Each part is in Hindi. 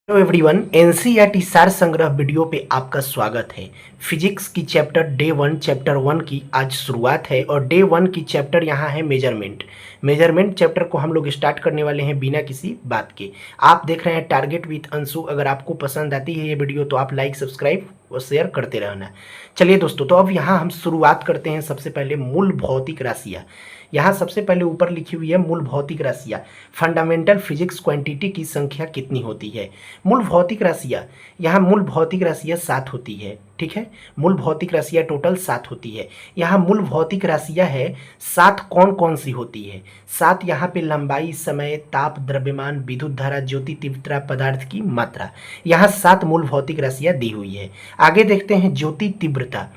हेलो एवरीवन, एनसीईआरटी सार संग्रह वीडियो पे आपका स्वागत है। फिजिक्स की चैप्टर चैप्टर 1 की आज शुरुआत है और डे 1 की चैप्टर यहाँ है मेजरमेंट चैप्टर को हम लोग स्टार्ट करने वाले हैं बिना किसी बात के। आप देख रहे हैं टारगेट विथ अंशु। अगर आपको पसंद आती है ये वीडियो तो आप लाइक, सब्सक्राइब और शेयर करते रहना। चलिए दोस्तों, तो अब यहाँ हम शुरुआत करते हैं। सबसे पहले मूल भौतिक राशियाँ। यहाँ सबसे पहले ऊपर लिखी हुई है मूल भौतिक राशियाँ। फंडामेंटल फिजिक्स क्वांटिटी की संख्या कितनी होती है? मूल भौतिक राशियाँ, यहाँ मूल भौतिक राशियाँ 7 होती है। ठीक है, मूल भौतिक राशियाँ टोटल 7 होती है। यहाँ मूल भौतिक राशियाँ है 7। कौन कौन सी होती है? 7 यहाँ पे लंबाई, समय, ताप, द्रव्यमान, विद्युत धारा, ज्योति तीव्रता, पदार्थ की मात्रा। यहाँ 7 मूल भौतिक राशियाँ दी हुई है। आगे देखते हैं ज्योति तीव्रता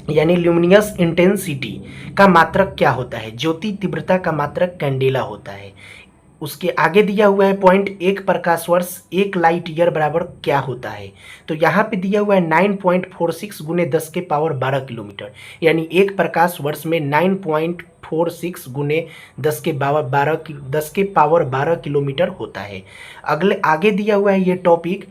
यानी ल्यूमिनियस इंटेंसिटी का मात्रक क्या होता है? ज्योति तीव्रता का मात्रक कैंडेला होता है। उसके आगे दिया हुआ है पॉइंट 1 प्रकाश वर्ष 1 लाइट ईयर बराबर क्या होता है? तो यहाँ पे दिया हुआ है 9.46 गुने 10 के पावर 12 किलोमीटर, यानी 1 प्रकाश वर्ष में 9.46 गुने 10 के पावर 12 किलोमीटर होता है। अगले आगे दिया हुआ है ये टॉपिक।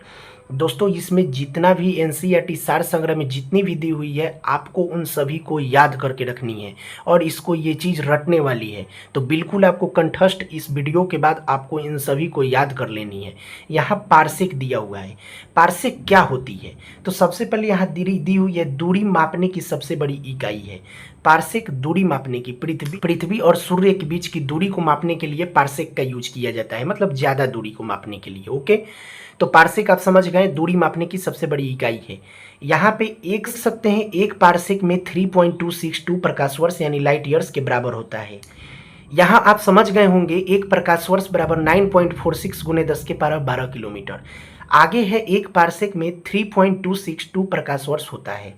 दोस्तों, इसमें जितना भी एनसीईआरटी सार संग्रह में जितनी भी दी हुई है आपको उन सभी को याद करके रखनी है और इसको ये चीज़ रटने वाली है। तो बिल्कुल आपको कंठस्थ इस वीडियो के बाद आपको इन सभी को याद कर लेनी है। यहाँ पारसेक दिया हुआ है। पारसेक क्या होती है? तो सबसे पहले यहाँ दी हुई है दूरी मापने की सबसे बड़ी इकाई है। पारसेक दूरी मापने की, पृथ्वी और सूर्य के बीच की दूरी को मापने के लिए पारसेक का यूज किया जाता है, मतलब ज़्यादा दूरी को मापने के लिए। ओके, तो पारसेक आप समझ गए, दूरी मापने की सबसे बड़ी इकाई है। यहाँ पे एक सकते हैं एक पारसेक में 3.262 प्रकाश वर्ष यानी लाइट ईयर्स के बराबर होता है। यहाँ आप समझ गए होंगे एक प्रकाश वर्ष बराबर 9.46 गुने 10 के पावर 12 किलोमीटर। आगे है एक पारसेक में 3.262 प्रकाश वर्ष होता है।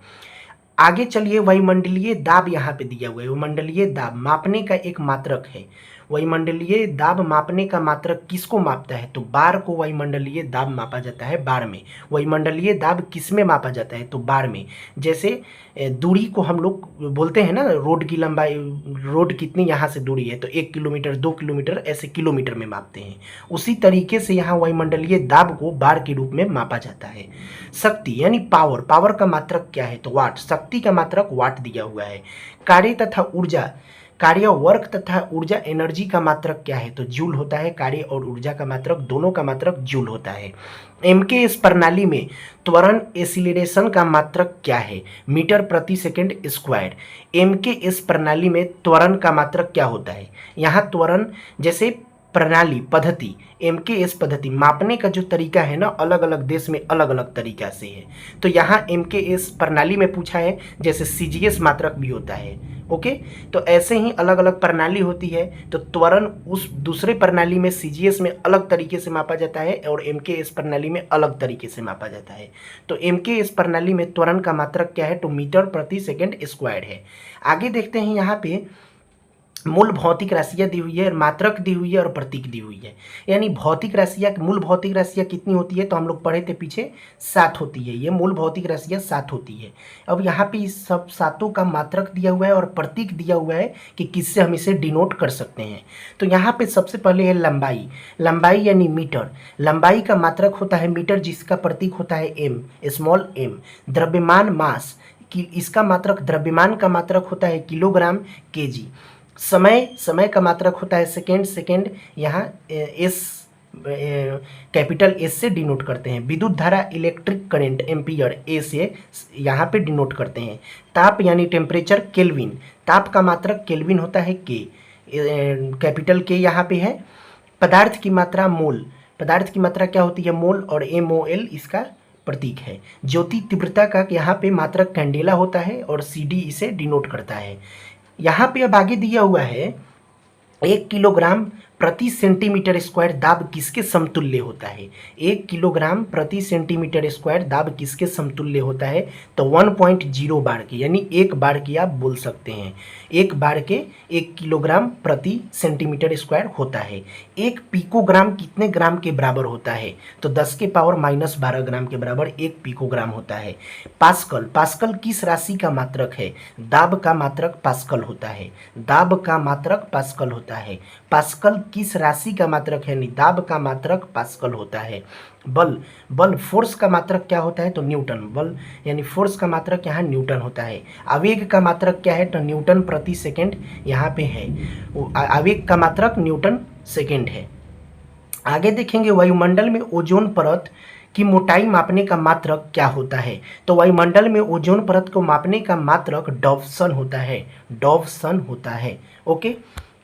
आगे चलिए, वायुमंडलीय दाब यहाँ पे दिया हुआ है। वायुमंडलीय दाब मापने का एक मात्रक है। वायुमंडलीय दाब मापने का मात्रक किसको मापता है? तो बार को वायुमंडलीय दाब मापा जाता है बार में। वायुमंडलीय दाब किस में मापा जाता है? तो बार में। जैसे दूरी को हम लोग बोलते हैं ना, रोड की लंबाई, रोड कितनी यहाँ से दूरी है, तो 1 किलोमीटर, 2 किलोमीटर, ऐसे किलोमीटर में मापते हैं। उसी तरीके से यहाँ वायुमंडलीय दाब को बार के रूप में मापा जाता है। शक्ति यानी पावर, पावर का मात्रक क्या है? तो वाट। शक्ति का मात्रक वाट दिया हुआ है। कार्य तथा ऊर्जा, कार्य वर्क तथा ऊर्जा एनर्जी का मात्रक क्या है? तो जूल होता है। कार्य और ऊर्जा का मात्रक, दोनों का मात्रक जूल होता है। एमकेएस प्रणाली में त्वरण एसिलेरेशन का मात्रक क्या है? मीटर प्रति सेकंड स्क्वायर। एमकेएस प्रणाली में त्वरण का मात्रक क्या होता है? यहाँ त्वरण, जैसे प्रणाली, पद्धति, एमकेएस पद्धति मापने का जो तरीका है ना, अलग अलग देश में अलग अलग तरीका से है। तो यहाँ एमकेएस प्रणाली में पूछा है, जैसे सीजीएस मात्रक भी होता है। ओके, तो ऐसे ही अलग अलग प्रणाली होती है। तो त्वरण उस दूसरे प्रणाली में, सीजीएस में अलग तरीके से मापा जाता है और एमकेएस प्रणाली में अलग तरीके से मापा जाता है। तो एमकेएस प्रणाली में त्वरण का मात्रक क्या है? तो मीटर प्रति सेकंड स्क्वायर है। आगे देखते हैं, यहाँ पे मूल भौतिक राशियाँ दी हुई है, मात्रक दी हुई है और प्रतीक दी हुई है। यानी भौतिक राशियाँ, मूल भौतिक राशियाँ कितनी होती है? तो हम लोग पढ़े थे पीछे, 7 होती है। ये मूल भौतिक राशियाँ 7 होती है। अब यहाँ पे इस सब 7 का मात्रक दिया हुआ है और प्रतीक दिया हुआ है कि किससे हम इसे डिनोट कर सकते हैं। तो यहाँ पे सबसे पहले है लंबाई। लंबाई यानी मीटर। लंबाई का मात्रक होता है मीटर, जिसका प्रतीक होता है एम, स्मॉल एम। द्रव्यमान, मास, कि इसका मात्रक, द्रव्यमान का मात्रक होता है किलोग्राम, केजी। समय, समय का मात्रक होता है सेकेंड, यहाँ एस, कैपिटल एस से डिनोट करते हैं। विद्युत धारा, इलेक्ट्रिक करंट, एम्पियर, ए से यहाँ पे डिनोट करते हैं। ताप यानी टेम्परेचर, केल्विन। ताप का मात्रक केल्विन होता है, के, कैपिटल के यहाँ पे है। पदार्थ की मात्रा, मोल। पदार्थ की मात्रा क्या होती है? मोल, और MOL इसका प्रतीक है। ज्योति तीव्रता का यहाँ पे मात्रक कैंडेला होता है और CD इसे डिनोट करता है। यहाँ पे अब आगे दिया हुआ है 1 किलोग्राम प्रति सेंटीमीटर स्क्वायर दाब किसके समतुल्य होता है? 1 किलोग्राम प्रति सेंटीमीटर स्क्वायर दाब किसके समतुल्य होता है? तो 1.0 बार के, यानी 1 बार की आप बोल सकते हैं। 1 बार के 1 किलोग्राम प्रति सेंटीमीटर स्क्वायर होता है। 1 पिकोग्राम कितने ग्राम के बराबर होता है? तो 10 के पावर -12 ग्राम के बराबर 1 पिकोग्राम होता है। पास्कल, पास्कल किस राशि का मात्रक है? दाब का मात्रक पास्कल होता है। दाब का मात्रक पास्कल होता है। पास्कल किस राशि का मात्रक है? दाब का मात्रक पास्कल होता है। बल फोर्स का मात्रक क्या होता है? तो न्यूटन। बल यानी फोर्स का मात्रक यहाँ न्यूटन होता है। आवेग का मात्रक क्या है? तो न्यूटन प्रति सेकेंड यहाँ पे है। आवेग का मात्रक न्यूटन सेकेंड है। आगे देखेंगे वायुमंडल में ओजोन परत की मोटाई मापने का मात्रक क्या होता है? तो वायुमंडल में ओजोन परत को मापने का मात्रक डॉप्सन होता है। डॉप्सन होता है। ओके,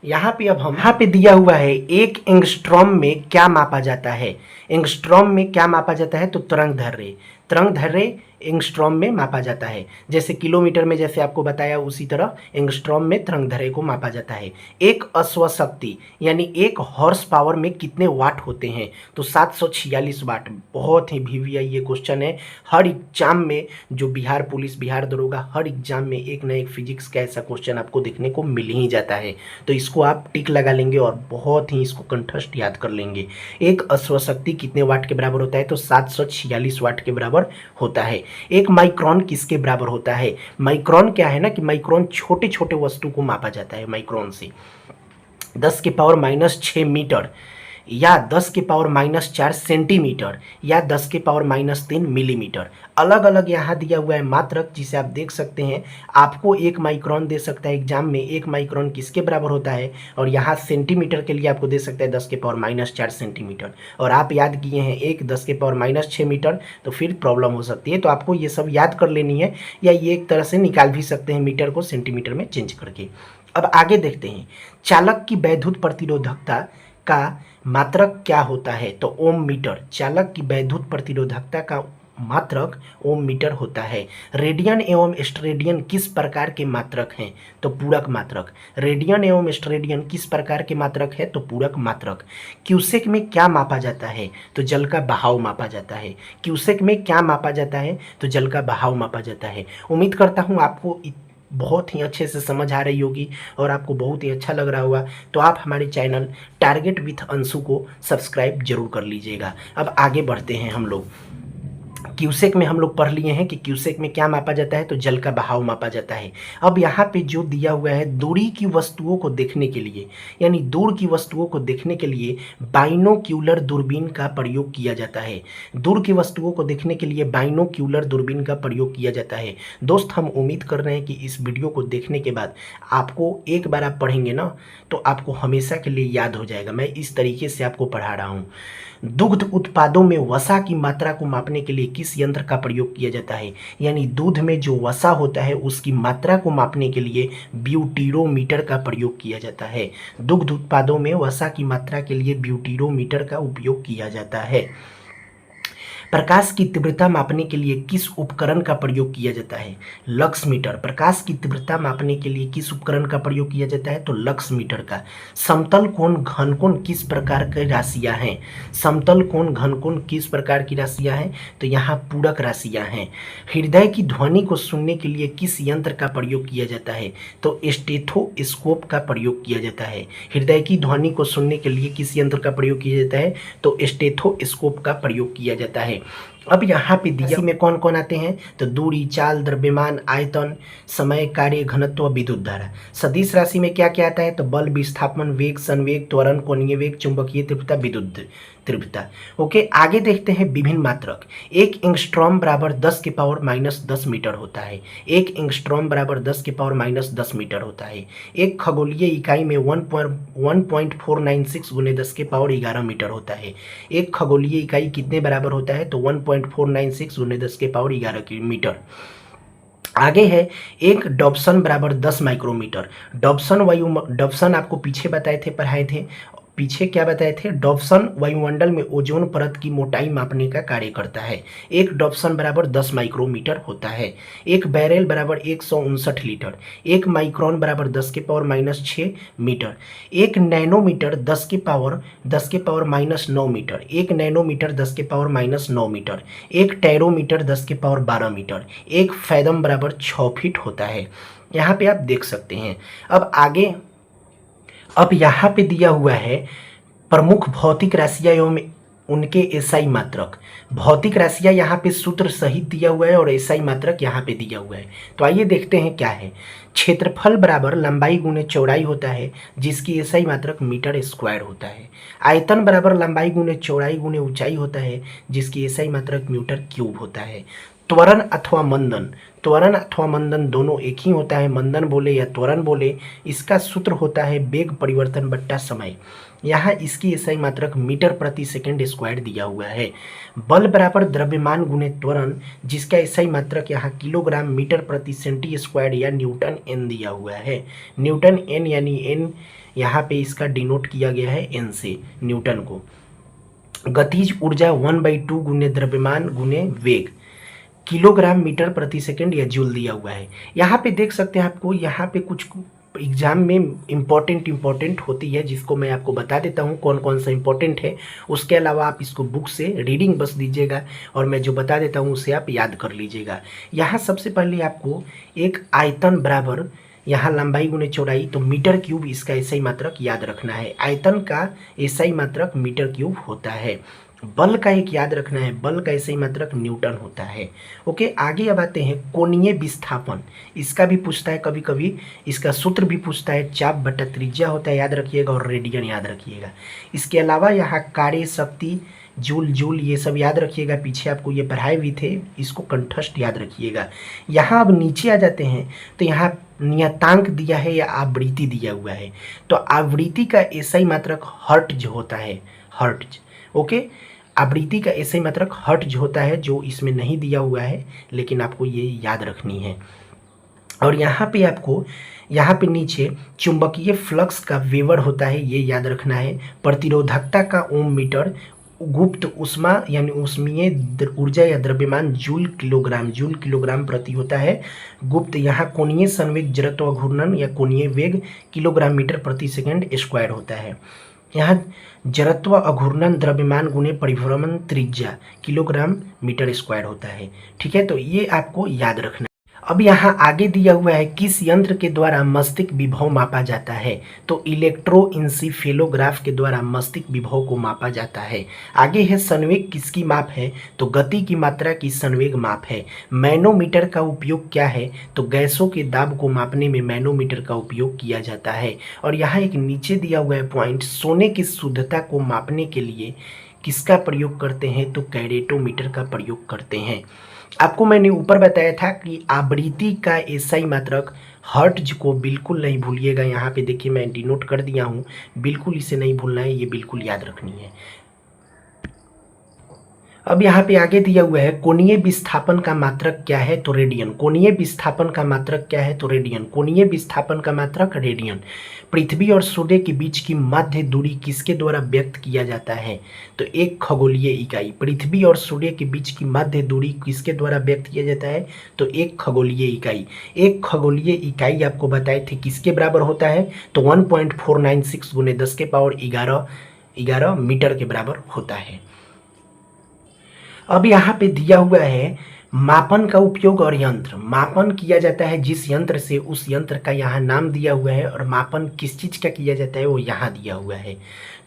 यहाँ पे अब हम यहाँ पे दिया हुआ है एक एंगस्ट्रॉम में क्या मापा जाता है? एंगस्ट्रॉम में क्या मापा जाता है? तो तरंग दैर्ध्य एंगस्ट्रॉम में मापा जाता है। जैसे किलोमीटर में जैसे आपको बताया उसी तरह एंगस्ट्रॉम में तरंग दैर्ध्य को मापा जाता है। एक अश्वशक्ति यानी एक हॉर्स पावर में कितने वाट होते हैं? तो 746 वाट। बहुत ही वीवीआई ये क्वेश्चन है। हर एग्जाम में जो बिहार पुलिस, बिहार दरोगा, हर एग्जाम में एक न एक फिजिक्स का ऐसा क्वेश्चन आपको देखने को मिल ही जाता है। तो इसको आप टिक लगा लेंगे और बहुत ही इसको कंठस्थ याद कर लेंगे। एक अश्वशक्ति कितने वाट के बराबर होता है? तो 746 वाट के बराबर होता है। एक माइक्रोन किसके बराबर होता है? माइक्रोन क्या है ना कि माइक्रोन छोटे छोटे वस्तु को मापा जाता है माइक्रोन से। 10⁻⁻6 मीटर या 10⁻⁻4 सेंटीमीटर या 10⁻⁻3 मिलीमीटर। अलग अलग यहाँ दिया हुआ है मात्रक, जिसे आप देख सकते हैं। आपको एक माइक्रोन दे सकता है एग्जाम में, एक माइक्रोन किसके बराबर होता है, और यहाँ सेंटीमीटर के लिए आपको दे सकता है 10⁻⁻4 सेंटीमीटर। और आप याद किए हैं एक 10⁻⁻6 मीटर, तो फिर प्रॉब्लम हो सकती है। तो आपको ये सब याद कर लेनी है, या ये एक तरह से निकाल भी सकते हैं मीटर को सेंटीमीटर में चेंज करके। अब आगे देखते हैं, चालक की वैद्युत प्रतिरोधकता का मात्रक क्या होता है? तो ओम मीटर। चालक की वैद्युत प्रतिरोधकता का मात्रक ओम मीटर होता है। रेडियन एवं स्टेरेडियन किस प्रकार के मात्रक हैं? तो पूरक मात्रक। रेडियन एवं स्टेरेडियन किस प्रकार के मात्रक है? तो पूरक मात्रक। क्यूसेक में क्या मापा जाता है? तो जल का बहाव मापा जाता है। क्यूसेक में क्या मापा जाता है? तो जल का बहाव मापा जाता है। उम्मीद करता हूँ आपको बहुत ही अच्छे से समझ आ रही होगी और आपको बहुत ही अच्छा लग रहा होगा। तो आप हमारे चैनल टारगेट विथ अंशु को सब्सक्राइब जरूर कर लीजिएगा। अब आगे बढ़ते हैं हम लोग। क्यूसेक में हम लोग पढ़ लिए हैं कि क्यूसेक में क्या मापा जाता है? तो जल का बहाव मापा जाता है। अब यहाँ पे जो दिया हुआ है, दूरी की वस्तुओं को देखने के लिए, यानी दूर की वस्तुओं को देखने के लिए बाइनोक्यूलर दूरबीन का प्रयोग किया जाता है। दूर की वस्तुओं को देखने के लिए बाइनोक्यूलर दूरबीन का प्रयोग किया जाता है। दोस्त, हम उम्मीद कर रहे हैं कि इस वीडियो को देखने के बाद आपको एक बार आप पढ़ेंगे ना, तो आपको हमेशा के लिए याद हो जाएगा। मैं इस तरीके से आपको पढ़ा रहा हूँ। दुग्ध उत्पादों में वसा की मात्रा को मापने के लिए किस यंत्र का प्रयोग किया जाता है? यानी दूध में जो वसा होता है उसकी मात्रा को मापने के लिए ब्यूटीरोमीटर का प्रयोग किया जाता है। दुग्ध उत्पादों में वसा की मात्रा के लिए ब्यूटीरोमीटर का उपयोग किया जाता है। प्रकाश की तीव्रता मापने के लिए किस उपकरण का प्रयोग किया जाता है? Lux meter. प्रकाश की तीव्रता मापने के लिए किस उपकरण का प्रयोग किया जाता है? तो लक्स मीटर का। समतल कोण घनकोण किस प्रकार की राशियां हैं? समतल कोण घनकोण किस प्रकार की राशियां हैं? तो यहाँ पूरक राशियां हैं। हृदय की ध्वनि को सुनने के लिए किस यंत्र का प्रयोग किया जाता है? तो स्टेथोस्कोप का प्रयोग किया जाता है। हृदय की ध्वनि को सुनने के लिए किस यंत्र का प्रयोग किया जाता है? तो स्टेथोस्कोप का प्रयोग किया जाता है। अब यहाँ पे दिया में कौन कौन आते हैं? तो दूरी, चाल, द्रव्यमान, आयतन, समय, कार्य, घनत्व, विद्युत धारा। सदिश राशि में क्या क्या आता है? तो बल, विस्थापन, वेग, संवेग, त्वरण, कोणीय वेग, चुंबकीय तीव्रता, विद्युत तीव्रता। ओके, आगे देखते हैं विभिन्न मात्रक। एक एंगस्ट्रॉम बराबर 10⁻⁻10 मीटर होता है। एक एंगस्ट्रॉम बराबर 10⁻⁻10 मीटर होता है। एक खगोलीय इकाई में 1.496 × 10⁻11 मीटर होता है। एक खगोलीय इकाई कितने बराबर होता है? तो 1.496 × 10⁻11 मीटर। आगे है एक डॉप्सन बराबर 10 माइक्रोमीटर। डॉप्सन आपको पीछे बताए थे, पढ़ाए थे। पीछे क्या बताए थे? डॉप्सन वायुमंडल में ओजोन परत की मोटाई मापने का कार्य करता है। एक डॉप्सन बराबर 10 माइक्रोमीटर होता है। एक बैरेल बराबर 159 लीटर। एक माइक्रोन बराबर 10⁻⁻6 मीटर। एक नैनोमीटर 10⁻⁻9 मीटर। एक नैनोमीटर 10⁻⁻9 मीटर। एक टेरोमीटर 10⁻12 मीटर। एक फैदम बराबर 6 फीट होता है। यहाँ पे आप देख सकते हैं। अब यहाँ पे दिया हुआ है प्रमुख भौतिक राशियां एवं उनके एसआई मात्रक। भौतिक राशियां यहाँ पे सूत्र सहित दिया हुआ है और एसआई मात्रक यहाँ पे दिया हुआ है। तो आइए देखते हैं क्या है। क्षेत्रफल बराबर लंबाई गुने चौड़ाई होता है, जिसकी एसआई मात्रक मीटर स्क्वायर होता है। आयतन बराबर लंबाई गुने चौड़ाई गुने ऊंचाई होता है, जिसकी एसआई मात्रक मीटर क्यूब होता है। त्वरण अथवा मंदन, त्वरण अथवा मंदन दोनों एक ही होता है, मंदन बोले या त्वरण बोले। इसका सूत्र होता है वेग परिवर्तन बट्टा समय। यहाँ इसकी एसआई मात्रक मीटर प्रति सेकंड स्क्वायर दिया हुआ है। बल बराबर द्रव्यमान गुने त्वरण, जिसका एसआई मात्रक यहाँ किलोग्राम मीटर प्रति सेंटी स्क्वायर या न्यूटन एन दिया हुआ है। न्यूटन एन यानी एन यहाँ पे इसका डिनोट किया गया है एन से, न्यूटन को। गतिज ऊर्जा 1/2 गुने द्रव्यमान गुने वेग, किलोग्राम मीटर प्रति सेकंड या जूल दिया हुआ है। यहाँ पे देख सकते हैं आपको, यहाँ पे कुछ एग्जाम में इम्पोर्टेंट होती है, जिसको मैं आपको बता देता हूँ कौन कौन सा इम्पोर्टेंट है। उसके अलावा आप इसको बुक से रीडिंग बस दीजिएगा और मैं जो बता देता हूँ उसे आप याद कर लीजिएगा। यहाँ सबसे पहले आपको एक आयतन बराबर यहाँ लंबाई गुने चौड़ाई, तो मीटर क्यूब इसका एसआई मात्रक याद रखना है। आयतन का एसआई मात्रक मीटर क्यूब होता है। बल का एक याद रखना है, बल का एसआई मात्रक न्यूटन होता है। ओके, आगे अब आते हैं कोणीय विस्थापन। इसका भी पूछता है कभी कभी, इसका सूत्र भी पूछता है, चाप बटा त्रिज्या होता है, याद रखिएगा, और रेडियन याद रखिएगा। इसके अलावा यहाँ कार्य शक्ति, जूल जूल ये सब याद रखिएगा, पीछे आपको ये पढ़ाए भी थे, इसको कंठस्थ याद रखिएगा। यहाँ अब नीचे आ जाते हैं तो यहाँ नियतांक दिया है या आवृत्ति दिया हुआ है। तो आवृत्ति का एसआई मात्रक हर्ट्ज होता है, हर्ट्ज। ओके, आवृत्ति का एसआई मात्रक हर्ट्ज होता है, जो इसमें नहीं दिया हुआ है, लेकिन आपको ये याद रखनी है। और यहाँ पे आपको यहाँ पे नीचे चुंबकीय फ्लक्स का वेबर होता है, ये याद रखना है। प्रतिरोधकता का ओम मीटर, गुप्त ऊष्मा यानी ऊष्मीय ऊर्जा या द्रव्यमान जूल किलोग्राम प्रति होता है। गुप्त यहाँ कोणीय संवेग जड़त्व घूर्णन या कोणीय वेग किलोग्राम मीटर प्रति सेकंड स्क्वायर होता है। यहाँ जड़त्व अघूर्णन द्रव्यमान गुने परिभ्रमण त्रिज्या किलोग्राम मीटर स्क्वायर होता है। ठीक है, तो ये आपको याद रखना है। अब यहाँ आगे दिया हुआ है किस यंत्र के द्वारा मस्तिष्क विभव मापा जाता है। तो इलेक्ट्रोइंसिफेलोग्राफ के द्वारा मस्तिष्क विभव को मापा जाता है। आगे है संवेग किसकी माप है, तो गति की मात्रा की संवेग माप है। मैनोमीटर का उपयोग क्या है, तो गैसों के दाब को मापने में मैनोमीटर का उपयोग किया जाता है। और यहाँ एक नीचे दिया हुआ है पॉइंट, सोने की शुद्धता को मापने के लिए किसका प्रयोग करते हैं, तो कैरेटोमीटर का प्रयोग करते हैं। आपको मैंने ऊपर बताया था कि आवृत्ति का एसआई मात्रक हर्ट्ज को बिल्कुल नहीं भूलिएगा। यहाँ पे देखिए मैं डिनोट कर दिया हूँ, बिल्कुल इसे नहीं भूलना है, ये बिल्कुल याद रखनी है। अब यहाँ पे आगे दिया हुआ है कोणीय विस्थापन का मात्रक क्या है, तो रेडियन। कोणीय विस्थापन का मात्रक क्या है, तो रेडियन। कोणीय विस्थापन का मात्रक रेडियन। पृथ्वी और सूर्य के बीच की मध्य दूरी किसके द्वारा व्यक्त किया जाता है, तो एक खगोलीय इकाई। पृथ्वी और सूर्य के बीच की मध्य दूरी किसके द्वारा व्यक्त किया जाता है, तो एक खगोलीय इकाई। एक खगोलीय इकाई आपको बताए थे किसके बराबर होता है, तो 1.496 गुने 10 के पावर 11 मीटर के बराबर होता है। अब यहाँ पे दिया हुआ है मापन का उपयोग और यंत्र। मापन किया जाता है जिस यंत्र से, उस यंत्र का यहाँ नाम दिया हुआ है, और मापन किस चीज़ का किया जाता है वो यहाँ दिया हुआ है।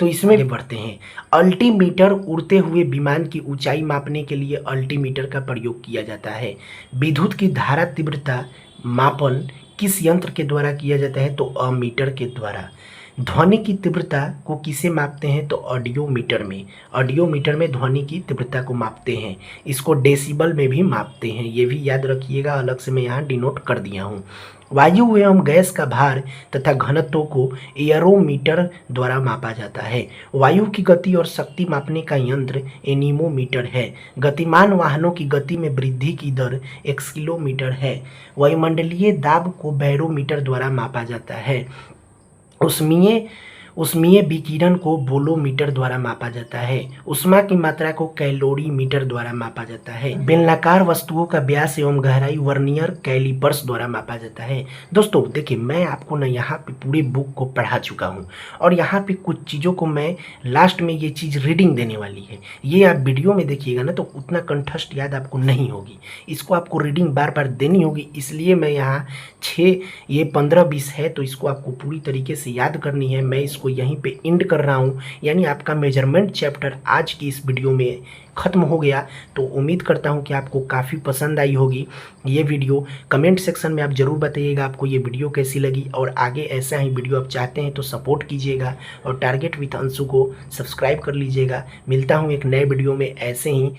तो इसमें बढ़ते हैं। अल्टीमीटर, उड़ते हुए विमान की ऊंचाई मापने के लिए अल्टीमीटर का प्रयोग किया जाता है। विद्युत की धारा तीव्रता मापन किस यंत्र के द्वारा किया जाता है, तो अमीटर के द्वारा। ध्वनि की तीव्रता को किसे मापते हैं, तो ऑडियोमीटर में। ऑडियोमीटर में ध्वनि की तीव्रता को मापते हैं। इसको डेसिबल में भी मापते हैं, ये भी याद रखिएगा, अलग से मैं यहाँ डिनोट कर दिया हूँ। वायु एवं गैस का भार तथा घनत्व को एयरोमीटर द्वारा मापा जाता है। वायु की गति और शक्ति मापने का यंत्र एनीमोमीटर है। गतिमान वाहनों की गति में वृद्धि की दर एक्सीलोमीटर है। वायुमंडलीय दाब को बैरोमीटर द्वारा मापा जाता है। उष्मीय विकिरण को बोलोमीटर द्वारा मापा जाता है। ऊष्मा की मात्रा को कैलोरीमीटर द्वारा मापा जाता है। बेलनाकार वस्तुओं का व्यास एवं गहराई वर्नियर कैलिपर्स द्वारा मापा जाता है। दोस्तों देखिए, मैं आपको ना यहाँ पे पूरी बुक को पढ़ा चुका हूँ, और यहाँ पे कुछ चीज़ों को मैं लास्ट में ये चीज़ रीडिंग देने वाली है। ये आप वीडियो में देखिएगा ना तो उतना कंठस्थ याद आपको नहीं होगी, इसको आपको रीडिंग बार बार देनी होगी। इसलिए मैं यहाँ 6 ये 15-20 है, तो इसको आपको पूरी तरीके से याद करनी है। मैं इसको इसको यहीं पे एंड कर रहा हूँ। यानी आपका मेजरमेंट चैप्टर आज की इस वीडियो में ख़त्म हो गया। तो उम्मीद करता हूँ कि आपको काफ़ी पसंद आई होगी ये वीडियो। कमेंट सेक्शन में आप ज़रूर बताइएगा आपको ये वीडियो कैसी लगी, और आगे ऐसा ही वीडियो आप चाहते हैं तो सपोर्ट कीजिएगा, और टारगेट विद अंशु को सब्सक्राइब कर लीजिएगा। मिलता हूँ एक नए वीडियो में ऐसे ही।